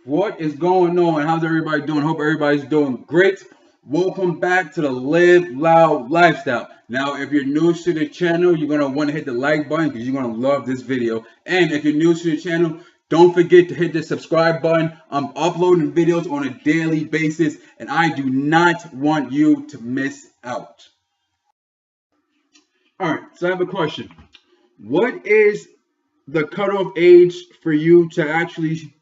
What is going on? How's everybody doing? Hope everybody's doing great. Welcome back to the Live Loud Lifestyle. Now, if you're new to the channel, you're going to want to hit the like button because you're going to love this video. And if you're new to the channel, don't forget to hit the subscribe button. I'm uploading videos on a daily basis, and I do not want you to miss out. All right, so I have a question. What is the cutoff age for you to actually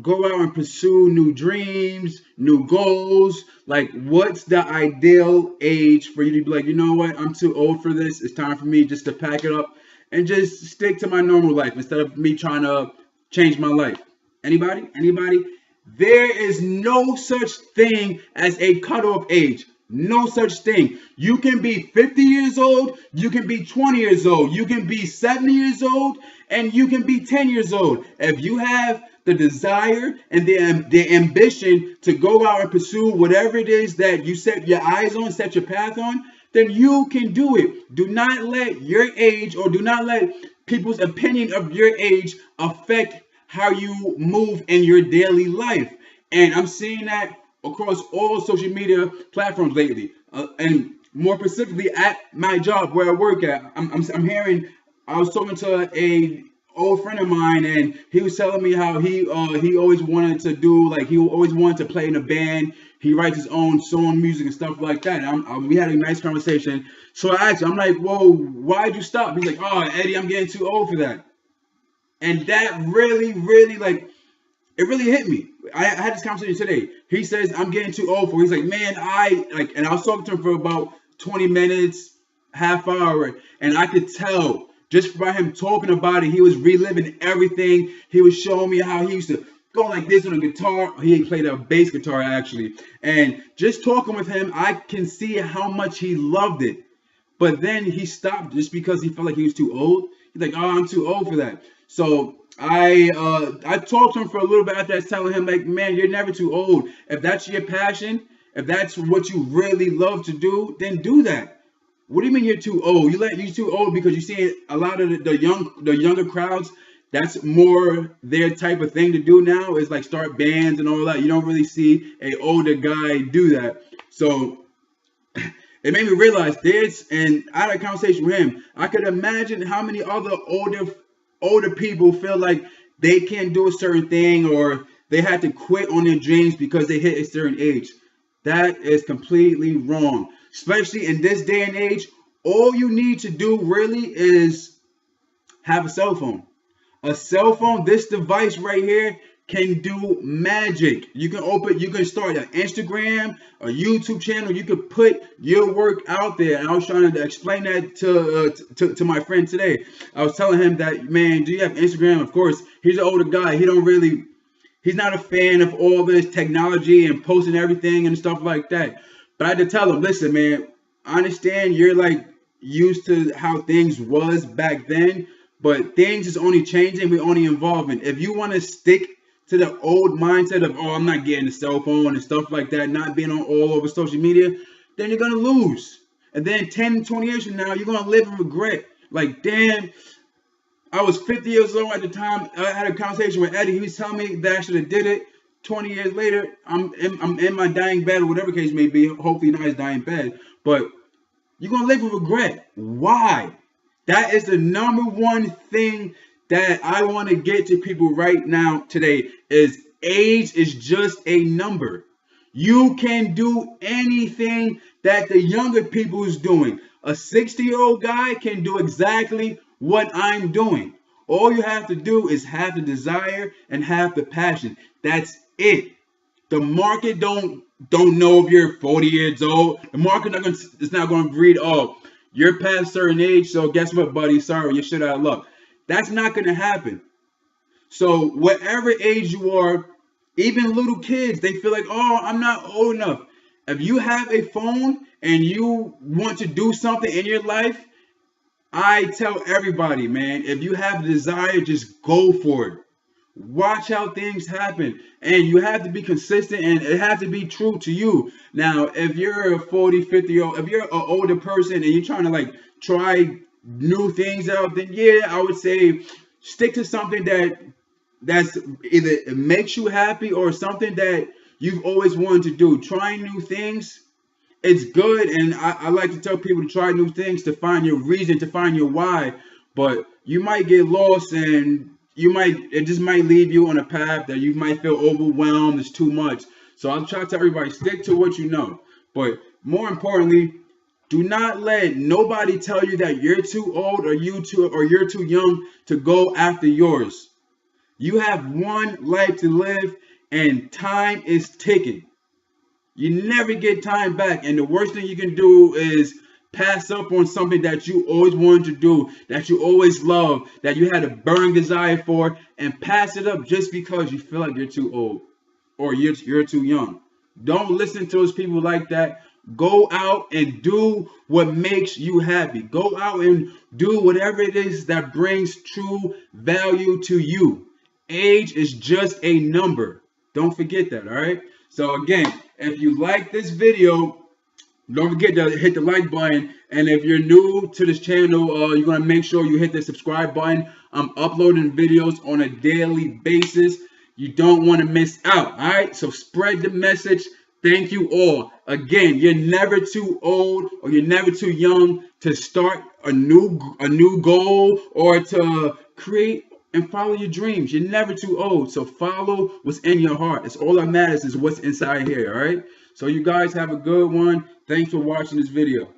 go out and pursue new dreams, new goals? Like, what's the ideal age for you to be like, you know what, I'm too old for this. It's time for me just to pack it up and just stick to my normal life instead of me trying to change my life. Anybody? Anybody? There is no such thing as a cutoff age. No such thing. You can be 50 years old, you can be 20 years old, you can be 70 years old, and you can be 10 years old. If you have the desire and the ambition to go out and pursue whatever it is that you set your eyes on, set your path on, then you can do it. Do not let your age, or do not let people's opinion of your age affect how you move in your daily life. And I'm seeing that across all social media platforms lately, and more specifically at my job where I work at. I'm hearing. I was talking to a old friend of mine, and he was telling me how he always wanted to do, like, he always wanted to play in a band. He writes his own song, music, and stuff like that. We had a nice conversation. So I asked him, I'm like, "Whoa, why'd you stop?" He's like, "Oh, Eddie, I'm getting too old for that." And that really, like, it really hit me. I had this conversation today. He says, "I'm getting too old for it." He's like, "Man, and I was talking to him for about 20 minutes, half hour, and I could tell just by him talking about it, he was reliving everything. He was showing me how he used to go like this on a guitar. He played a bass guitar, actually. And just talking with him, I can see how much he loved it. But then he stopped just because he felt like he was too old. He's like, "Oh, I'm too old for that." So I talked to him for a little bit after I was telling him, like, "Man, you're never too old. If that's your passion, if that's what you really love to do, then do that." What do you mean you're too old? You're too old because you see a lot of the younger crowds. That's more their type of thing to do now, is like start bands and all that. You don't really see a older guy do that. So it made me realize this, and I had a conversation with him. I could imagine how many other older people feel like they can't do a certain thing, or they had to quit on their dreams because they hit a certain age. That is completely wrong. Especially in this day and age, all you need to do really is have a cell phone. A cell phone, this device right here, can do magic. You can start an Instagram, a YouTube channel. You can put your work out there. And I was trying to explain that to my friend today. I was telling him that, "Man, do you have Instagram?" Of course, he's an older guy. He's not a fan of all this technology and posting everything and stuff like that. But I had to tell him, "Listen, man, I understand you're like used to how things was back then, but things is only changing. We're only evolving. If you want to stick to the old mindset of, oh, I'm not getting a cell phone and stuff like that, not being on all over social media, then you're going to lose. And then 10, 20 years from now, you're going to live in regret. Like, damn, I was 50 years old at the time. I had a conversation with Eddie. He was telling me that I should have did it. 20 years later, I'm in my dying bed, or whatever case may be. Hopefully not his dying bed. But you're going to live with regret. Why? That is the number one thing that I want to get to people right now today, is age is just a number. You can do anything that the younger people is doing. A 60-year-old guy can do exactly what I'm doing. All you have to do is have the desire and have the passion. That's it. The market don't know if you're 40 years old. The market is not going to read, "Oh, you're past a certain age, so guess what, buddy? Sorry, you're shit out of luck." That's not going to happen. So whatever age you are, even little kids, they feel like, "Oh, I'm not old enough." If you have a phone and you want to do something in your life, I tell everybody, man, if you have the desire, just go for it. Watch how things happen, and you have to be consistent, and it has to be true to you. Now, if you're a 40, 50-year-old, if you're an older person and you're trying to like try new things out, then yeah, I would say stick to something that that's either it makes you happy or something that you've always wanted to do. Trying new things, it's good, and I like to tell people to try new things to find your reason, to find your why. But you might get lost, and it just might lead you on a path that you might feel overwhelmed. It's too much. So I'm trying to tell everybody, stick to what you know. But more importantly, do not let nobody tell you that you're too old or you're too young to go after yours. You have one life to live, and time is ticking. You never get time back, and the worst thing you can do is pass up on something that you always wanted to do, that you always loved, that you had a burning desire for, and pass it up just because you feel like you're too old or you're too young. Don't listen to those people like that. Go out and do what makes you happy. Go out and do whatever it is that brings true value to you. Age is just a number. Don't forget that, all right? So again, if you like this video, don't forget to hit the like button. And if you're new to this channel, you're going to make sure you hit the subscribe button. I'm uploading videos on a daily basis. You don't want to miss out, all right? So spread the message. Thank you all. Again, you're never too old or you're never too young to start a new goal or to create and follow your dreams. You're never too old. So follow what's in your heart. It's all that matters is what's inside here, all right? So you guys have a good one. Thanks for watching this video.